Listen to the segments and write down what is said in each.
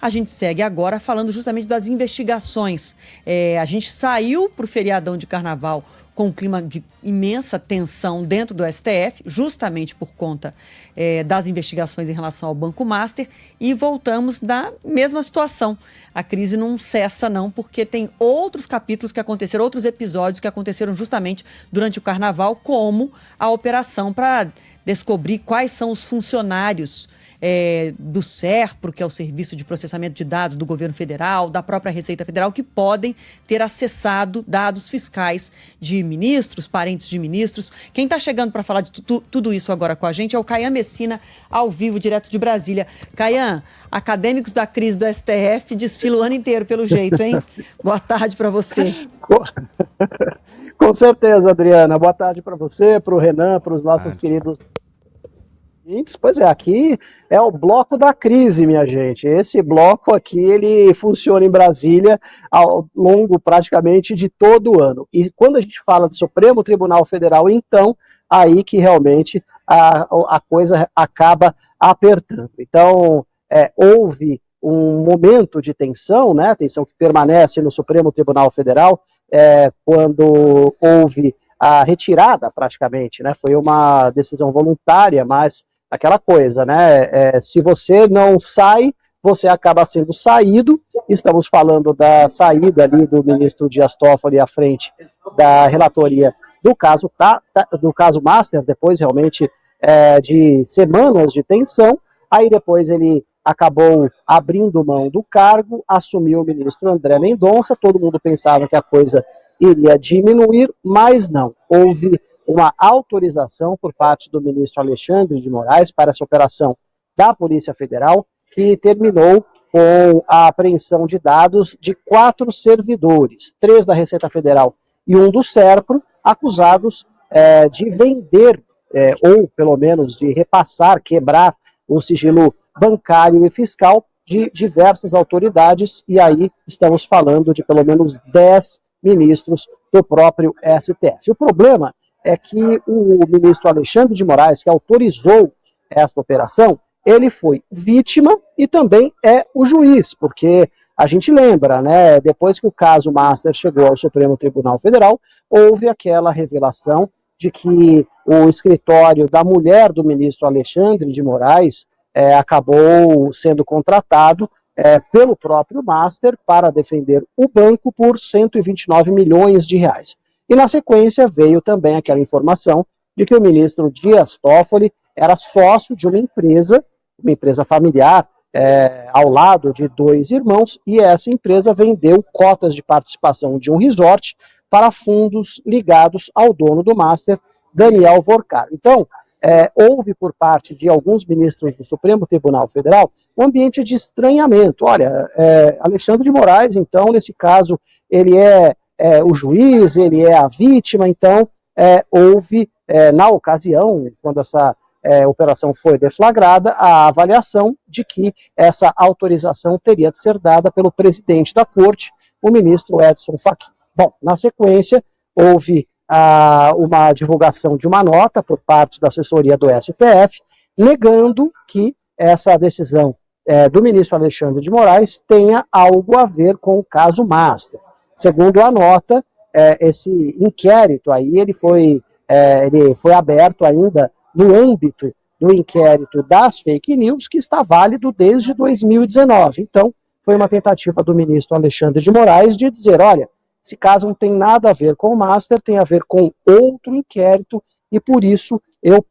A gente segue agora falando justamente das investigações. A gente saiu para o feriadão de carnaval com um clima de imensa tensão dentro do STF, justamente por conta das investigações em relação ao Banco Master, e voltamos na mesma situação. A crise não cessa não, porque tem outros capítulos que aconteceram, outros episódios que aconteceram justamente durante o carnaval, como a operação para descobrir quais são os funcionários do SERPRO, que é o Serviço de Processamento de Dados do Governo Federal, da própria Receita Federal, que podem ter acessado dados fiscais de ministros, parentes de ministros. Quem está chegando para falar de tudo isso agora com a gente é o Caian Messina, ao vivo, direto de Brasília. Caian, acadêmicos da crise do STF desfilam o ano inteiro, pelo jeito, hein? Boa tarde para você. Com certeza, Adriana. Boa tarde para você, para o Renan, para os nossos queridos. Pois é, aqui é o bloco da crise, minha gente. Esse bloco aqui, ele funciona em Brasília ao longo praticamente de todo o ano. E quando a gente fala de Supremo Tribunal Federal, então, aí que realmente a coisa acaba apertando. Então, houve um momento de tensão, né, tensão que permanece no Supremo Tribunal Federal, quando houve a retirada, praticamente, né, foi uma decisão voluntária, mas aquela coisa, né, se você não sai, você acaba sendo saído. Estamos falando da saída ali do ministro Dias Toffoli à frente da relatoria do caso, do caso Master, depois realmente de semanas de tensão. Aí depois ele acabou abrindo mão do cargo, assumiu o ministro André Mendonça. Todo mundo pensava que a coisa iria diminuir, mas não. Houve uma autorização por parte do ministro Alexandre de Moraes para essa operação da Polícia Federal, que terminou com a apreensão de dados de 4 servidores, 3 da Receita Federal e 1 do SERPRO, acusados de vender, ou pelo menos de repassar, quebrar o sigilo bancário e fiscal de diversas autoridades, e aí estamos falando de pelo menos 10 ministros do próprio STF. O problema é que o ministro Alexandre de Moraes, que autorizou esta operação, ele foi vítima e também é o juiz, porque a gente lembra, né, depois que o caso Master chegou ao Supremo Tribunal Federal, houve aquela revelação de que o escritório da mulher do ministro Alexandre de Moraes acabou sendo contratado pelo próprio Master para defender o banco por 129 milhões de reais. E na sequência veio também aquela informação de que o ministro Dias Toffoli era sócio de uma empresa familiar, ao lado de 2 irmãos, e essa empresa vendeu cotas de participação de um resort para fundos ligados ao dono do Master, Daniel Vorcar. Então, houve por parte de alguns ministros do Supremo Tribunal Federal um ambiente de estranhamento. Olha, Alexandre de Moraes, então, nesse caso, ele é o juiz, ele é a vítima. Então, houve, na ocasião, quando essa operação foi deflagrada, a avaliação de que essa autorização teria de ser dada pelo presidente da corte, o ministro Edson Fachin. Bom, na sequência, houve uma divulgação de uma nota por parte da assessoria do STF, negando que essa decisão do ministro Alexandre de Moraes tenha algo a ver com o caso Master. Segundo a nota, esse inquérito aí, ele foi aberto ainda no âmbito do inquérito das fake news, que está válido desde 2019. Então, foi uma tentativa do ministro Alexandre de Moraes de dizer, olha, esse caso não tem nada a ver com o Master, tem a ver com outro inquérito, e por isso eu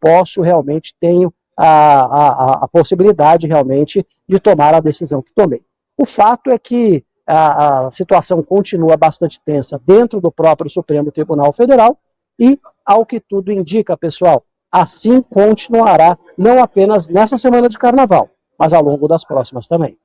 tenho a possibilidade realmente de tomar a decisão que tomei. O fato é que a situação continua bastante tensa dentro do próprio Supremo Tribunal Federal e, ao que tudo indica, pessoal, assim continuará, não apenas nessa semana de carnaval, mas ao longo das próximas também.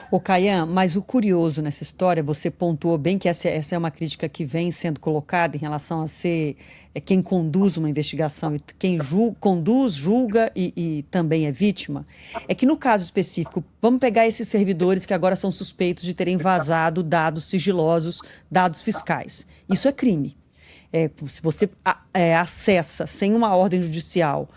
Ô Caian, mas o curioso nessa história, você pontuou bem que essa é uma crítica que vem sendo colocada em relação a ser quem conduz uma investigação e quem conduz, julga e também é vítima, é que no caso específico, vamos pegar esses servidores que agora são suspeitos de terem vazado dados sigilosos, dados fiscais. Isso é crime. Se você acessa sem uma ordem judicial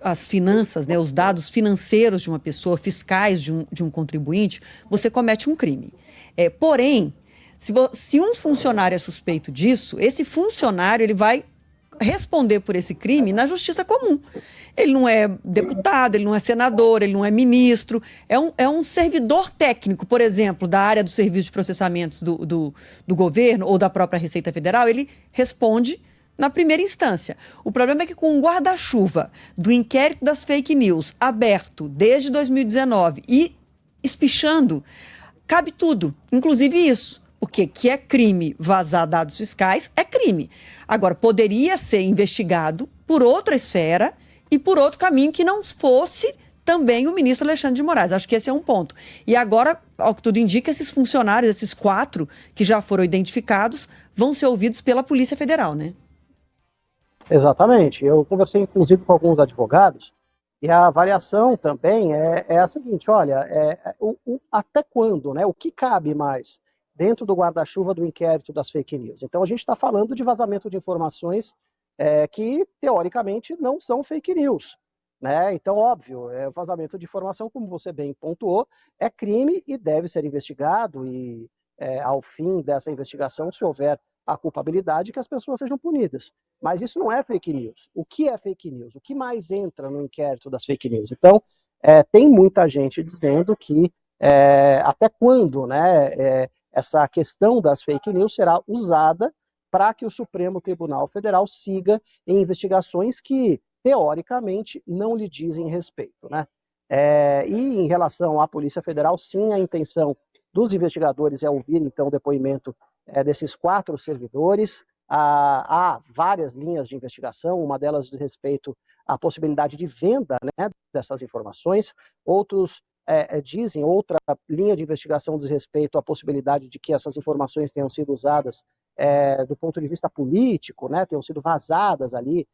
as finanças, né, os dados financeiros de uma pessoa, fiscais de um contribuinte, você comete um crime. Porém, se um funcionário é suspeito disso, esse funcionário ele vai responder por esse crime na justiça comum. Ele não é deputado, ele não é senador, ele não é ministro, é um servidor técnico, por exemplo, da área do serviço de processamentos do governo ou da própria Receita Federal, ele responde na primeira instância. O problema é que com o guarda-chuva do inquérito das fake news aberto desde 2019 e espichando, cabe tudo, inclusive isso. Porque que é crime vazar dados fiscais, é crime. Agora, poderia ser investigado por outra esfera e por outro caminho que não fosse também o ministro Alexandre de Moraes. Acho que esse é um ponto. E agora, ao que tudo indica, esses funcionários, esses 4 que já foram identificados, vão ser ouvidos pela Polícia Federal, né? Exatamente. Eu conversei, inclusive, com alguns advogados, e a avaliação também é a seguinte, olha, até quando, né? O que cabe mais dentro do guarda-chuva do inquérito das fake news? Então a gente está falando de vazamento de informações que, teoricamente, não são fake news. Né? Então, óbvio, vazamento de informação, como você bem pontuou, é crime e deve ser investigado e, ao fim dessa investigação, se houver a culpabilidade, que as pessoas sejam punidas. Mas isso não é fake news. O que é fake news? O que mais entra no inquérito das fake news? Então, tem muita gente dizendo que até quando, né, essa questão das fake news será usada para que o Supremo Tribunal Federal siga em investigações que, teoricamente, não lhe dizem respeito. Né? E em relação à Polícia Federal, sim, a intenção dos investigadores é ouvir, então, o depoimento desses 4 servidores. Há várias linhas de investigação, uma delas diz respeito à possibilidade de venda, né, dessas informações, outros dizem, outra linha de investigação diz respeito à possibilidade de que essas informações tenham sido usadas do ponto de vista político, né, tenham sido vazadas ali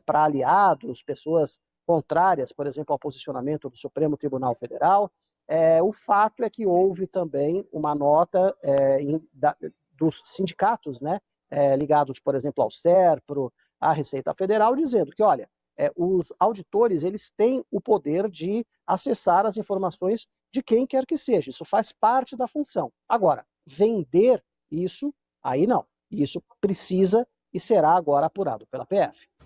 para aliados, pessoas contrárias, por exemplo, ao posicionamento do Supremo Tribunal Federal. O fato é que houve também uma nota dos sindicatos, né, ligados, por exemplo, ao SERPRO, à Receita Federal, dizendo que, olha, os auditores eles têm o poder de acessar as informações de quem quer que seja. Isso faz parte da função. Agora, vender isso, aí não. Isso precisa e será agora apurado pela PF.